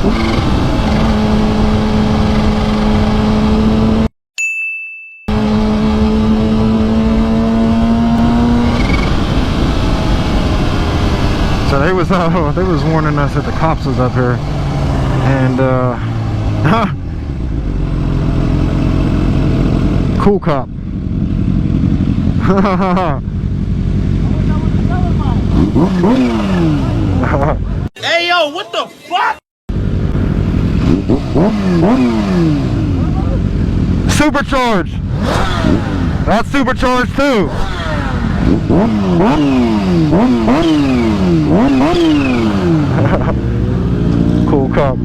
So they was warning us that the cops was up here, and cool cop. Hey yo, what the fuck? Supercharged. That's supercharged too. Cool cop.